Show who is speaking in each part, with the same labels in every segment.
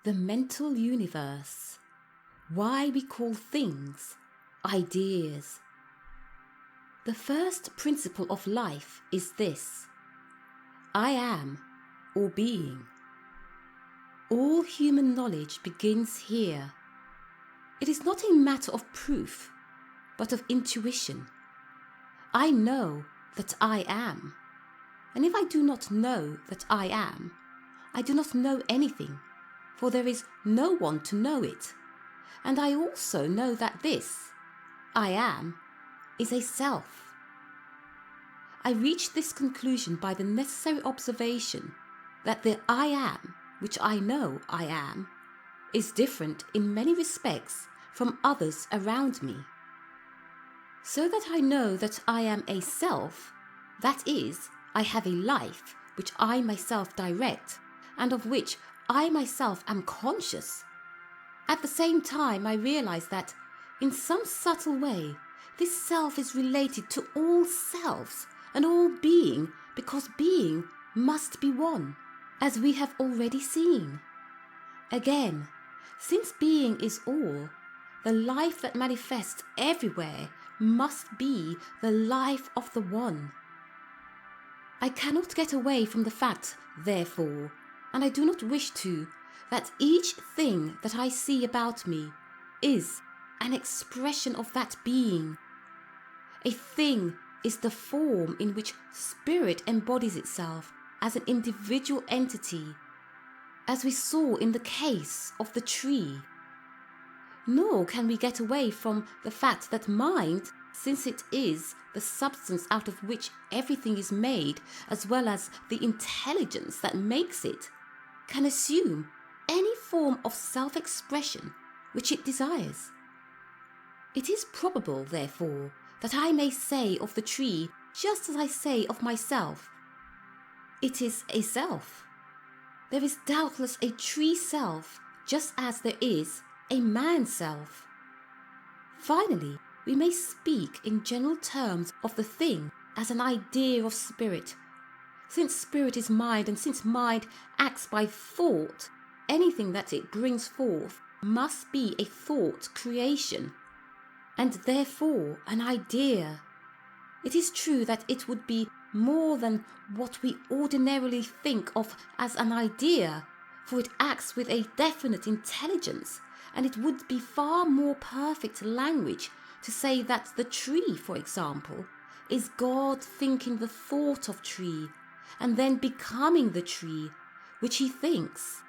Speaker 1: The mental universe. Why we call things ideas. The first principle of life is this: I am, or being. All human knowledge begins here. It is not a matter of proof, but of intuition. I know that I am. And if I do not know that I am, I do not know anything, for there is no one to know it. And I also know that this, I am, is a self. I reach this conclusion by the necessary observation that the I am, which I know I am, is different in many respects from others around me. So that I know that I am a self, that is, I have a life which I myself direct, and of which I myself am conscious. At the same time, I realize that, in some subtle way, this self is related to all selves and all being, because being must be one, as we have already seen. Again, since being is all, the life that manifests everywhere must be the life of the one. I cannot get away from the fact, therefore, and I do not wish to, that each thing that I see about me is an expression of that being. A thing is the form in which spirit embodies itself as an individual entity, as we saw in the case of the tree. Nor can we get away from the fact that mind, since it is the substance out of which everything is made, as well as the intelligence that makes it, can assume any form of self-expression which it desires. It is probable, therefore, that I may say of the tree just as I say of myself, it is a self. There is doubtless a tree self, just as there is a man self. Finally, we may speak in general terms of the thing as an idea of spirit. Since spirit is mind, and since mind acts by thought, anything that it brings forth must be a thought creation, and therefore an idea. It is true that it would be more than what we ordinarily think of as an idea, for it acts with a definite intelligence, and it would be far more perfect language to say that the tree, for example, is God thinking the thought of tree, and then becoming the tree, which he thinks.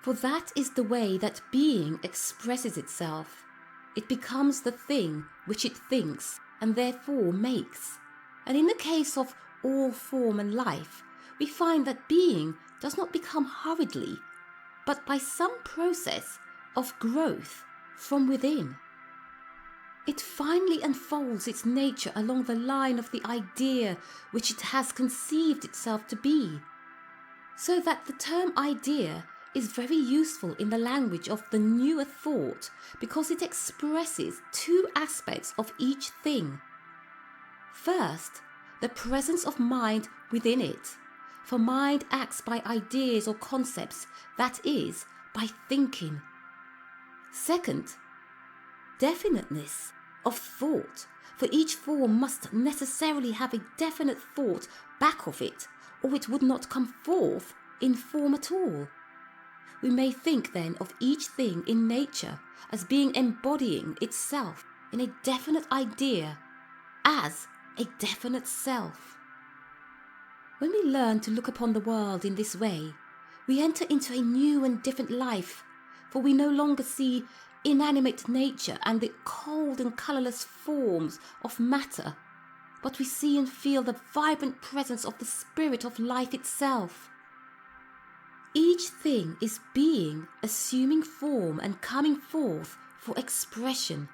Speaker 1: For that is the way that being expresses itself. It becomes the thing which it thinks, and therefore makes. And in the case of all form and life, we find that being does not become hurriedly, but by some process of growth from within. It finally unfolds its nature along the line of the idea which it has conceived itself to be, so that the term idea is very useful in the language of the newer thought, because it expresses two aspects of each thing. First, the presence of mind within it, for mind acts by ideas or concepts, that is, by thinking. Second, definiteness of thought, for each form must necessarily have a definite thought back of it, or it would not come forth in form at all. We may think then of each thing in nature as being embodying itself in a definite idea, as a definite self. When we learn to look upon the world in this way, we enter into a new and different life, for we no longer see inanimate nature and the cold and colourless forms of matter, but we see and feel the vibrant presence of the spirit of life itself. Each thing is being, assuming form and coming forth for expression.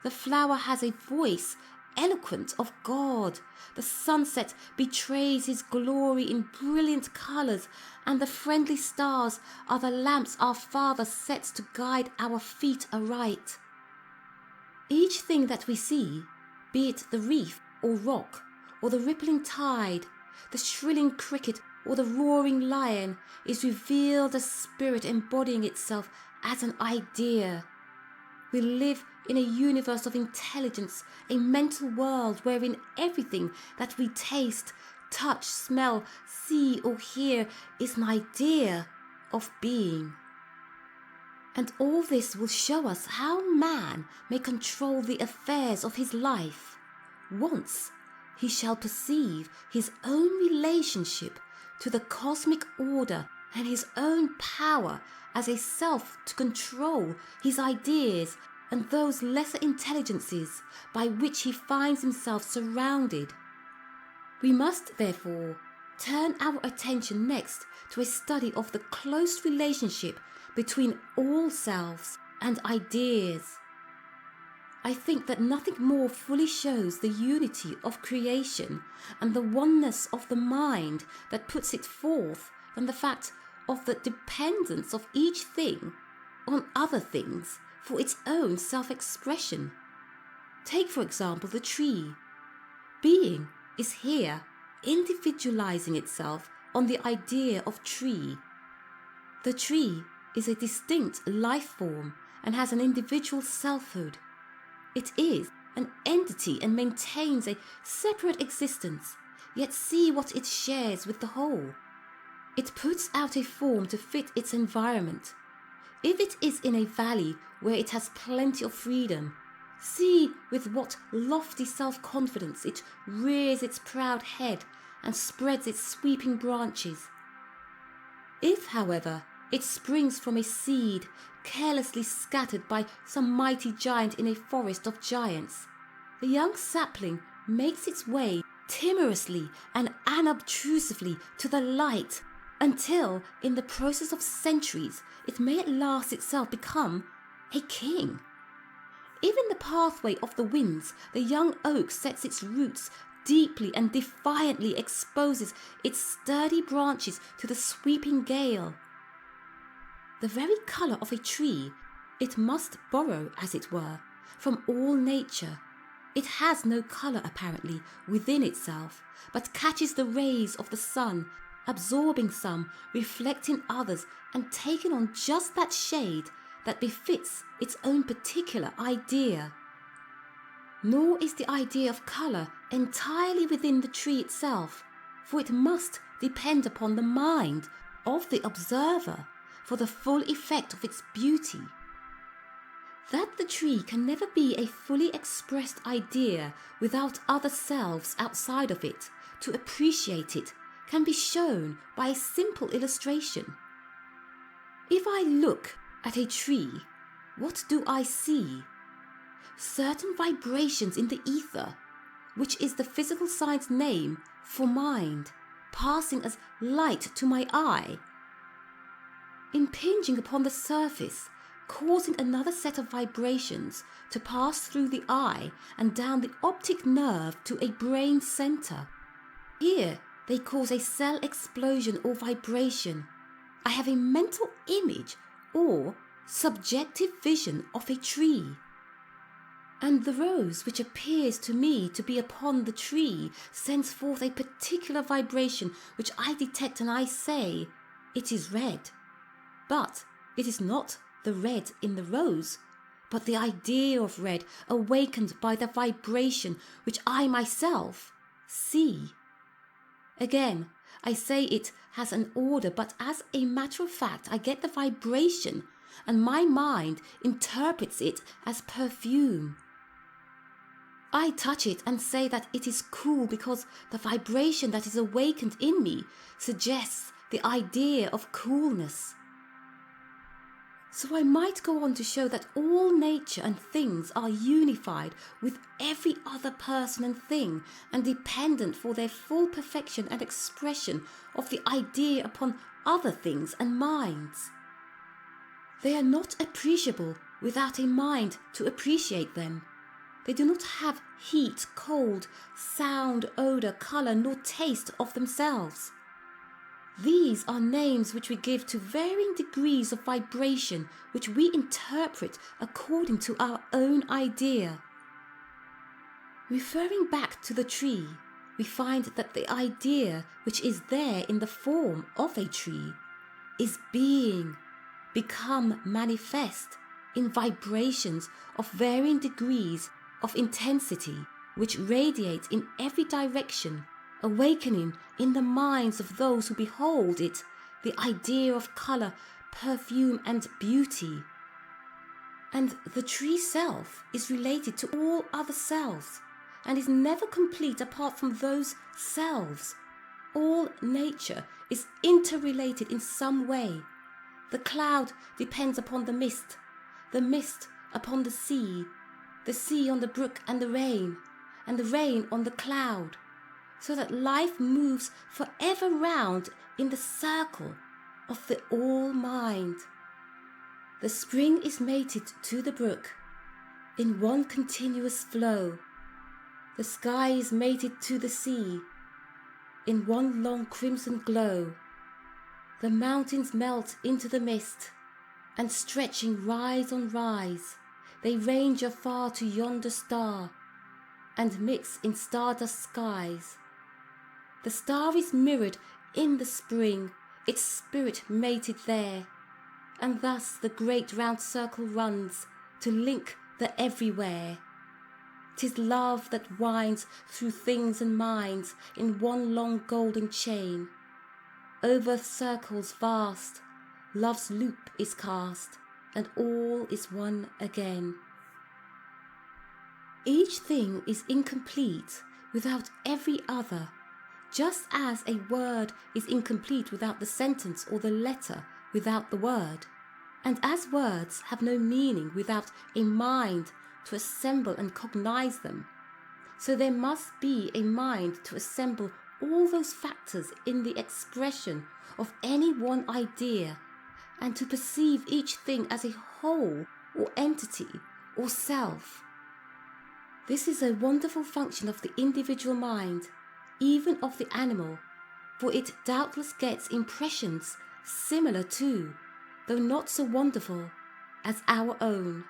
Speaker 1: The flower has a voice eloquent of God. The sunset betrays his glory in brilliant colours, and the friendly stars are the lamps our Father sets to guide our feet aright. Each thing that we see, be it the reef or rock or the rippling tide, the shrilling cricket, or the roaring lion is revealed as spirit embodying itself as an idea. We live in a universe of intelligence, a mental world wherein everything that we taste, touch, smell, see or hear is an idea of being. And all this will show us how man may control the affairs of his life. Once he shall perceive his own relationship to the cosmic order and his own power as a self to control his ideas and those lesser intelligences by which he finds himself surrounded. We must therefore turn our attention next to a study of the close relationship between all selves and ideas. I think that nothing more fully shows the unity of creation and the oneness of the mind that puts it forth than the fact of the dependence of each thing on other things for its own self-expression. Take, for example, the tree. Being is here individualizing itself on the idea of tree. The tree is a distinct life form and has an individual selfhood. It is an entity and maintains a separate existence, yet see what it shares with the whole. It puts out a form to fit its environment. If it is in a valley where it has plenty of freedom, see with what lofty self-confidence it rears its proud head and spreads its sweeping branches. If, however, it springs from a seed carelessly scattered by some mighty giant in a forest of giants, the young sapling makes its way timorously and unobtrusively to the light until, in the process of centuries, it may at last itself become a king. If in the pathway of the winds the young oak sets its roots deeply and defiantly exposes its sturdy branches to the sweeping gale, the very colour of a tree it must borrow, as it were, from all nature. It has no colour apparently within itself, but catches the rays of the sun, absorbing some, reflecting others, and taking on just that shade that befits its own particular idea. Nor is the idea of colour entirely within the tree itself, for it must depend upon the mind of the observer for the full effect of its beauty. That the tree can never be a fully expressed idea without other selves outside of it to appreciate it can be shown by a simple illustration. If I look at a tree, what do I see? Certain vibrations in the ether, which is the physical science name for mind, passing as light to my eye, impinging upon the surface, causing another set of vibrations to pass through the eye and down the optic nerve to a brain center. Here they cause a cell explosion or vibration. I have a mental image or subjective vision of a tree. And the rose which appears to me to be upon the tree sends forth a particular vibration which I detect, and I say, it is red. But it is not the red in the rose, but the idea of red awakened by the vibration which I myself see. Again, I say it has an order, but as a matter of fact, I get the vibration, and my mind interprets it as perfume. I touch it and say that it is cool because the vibration that is awakened in me suggests the idea of coolness. So I might go on to show that all nature and things are unified with every other person and thing and dependent for their full perfection and expression of the idea upon other things and minds. They are not appreciable without a mind to appreciate them. They do not have heat, cold, sound, odour, colour, nor taste of themselves. These are names which we give to varying degrees of vibration which we interpret according to our own idea. Referring back to the tree, we find that the idea which is there in the form of a tree is become manifest in vibrations of varying degrees of intensity, which radiate in every direction, awakening in the minds of those who behold it the idea of colour, perfume and beauty. And the tree self is related to all other selves and is never complete apart from those selves. All nature is interrelated in some way. The cloud depends upon the mist upon the sea on the brook and the rain on the cloud, so that life moves forever round in the circle of the all-mind. The spring is mated to the brook in one continuous flow. The sky is mated to the sea in one long crimson glow. The mountains melt into the mist, and stretching rise on rise, they range afar to yonder star, and mix in stardust skies. The star is mirrored in the spring, its spirit mated there, and thus the great round circle runs to link the everywhere. 'Tis love that winds through things and minds in one long golden chain. Over circles vast, love's loop is cast, and all is one again. Each thing is incomplete without every other, just as a word is incomplete without the sentence or the letter without the word, and as words have no meaning without a mind to assemble and cognize them, so there must be a mind to assemble all those factors in the expression of any one idea, and to perceive each thing as a whole or entity or self. This is a wonderful function of the individual mind, even of the animal, for it doubtless gets impressions similar to, though not so wonderful, as our own.